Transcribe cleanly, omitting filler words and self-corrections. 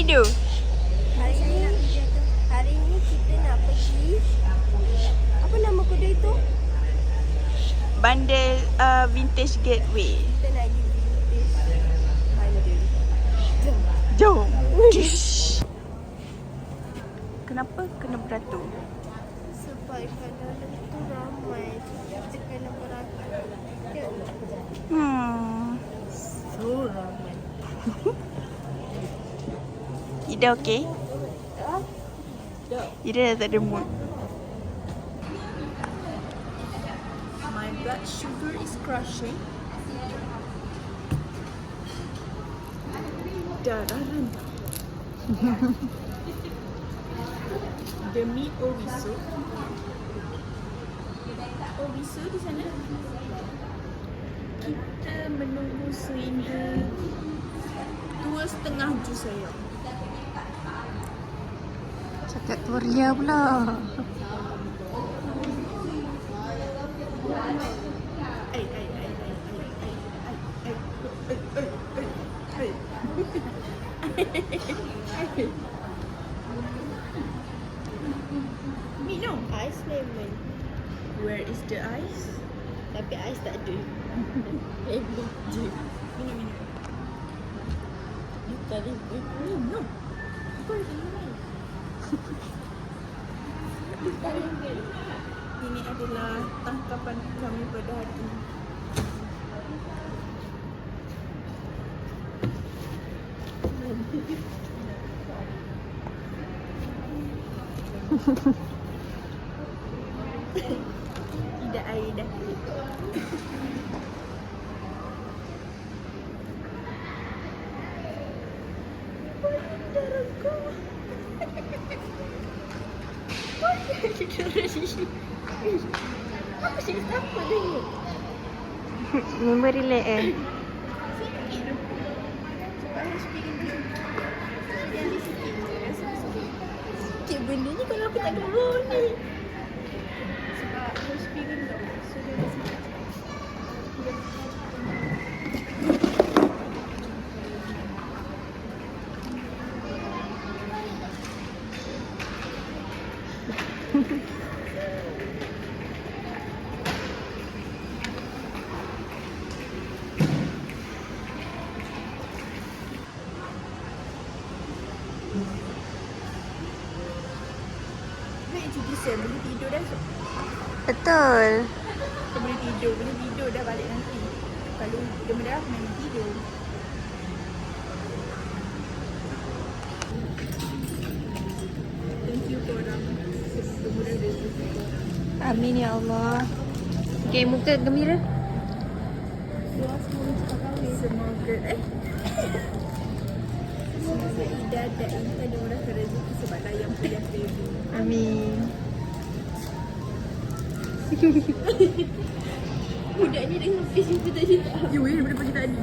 do? Hari ni kita nak pergi. Apa nama kedai tu? Bandar Vintage Gateway. Kita nak pergi vintage bandar. Jom. Kenapa kena beratur? Sebab kat dalam tu ramai. Kita kena beratur. So ramai. Ida okey? Ida dah tak ada mood. My blood sugar is crushing. Darah rendah. Demi Owiso. Owiso di sana. Kita menunggu sehingga 2.5 juz saya. Cakap Korea pula. Minum Ais lemon. Where is the ice? Tapi ais tak ada. Lemon je. Minum. Tadi Minum. apa lemon? Ini adalah tangkapan kami pada hari ini. Tidak air dah. Apa sih apa dia? Member relax Sikit benda ni kalau aku tak ada bau ni. Sebab harus piring tak. So dia mesti cuti saya boleh tidur dah. Betul. Kita boleh tidur dah balik nanti. Kalau dia mendarah main tidur. Thank you korang. Semoga rezeki korang. Amin ya Allah. Okay, muka gembira. Doa semoga cepat kahwin. Semoga Semoga Ida dan Intan dimurahkan rezeki sebab layang pilihan baby. Amin. Budak ni dengan face yang kita tak. You daripada pagi tadi.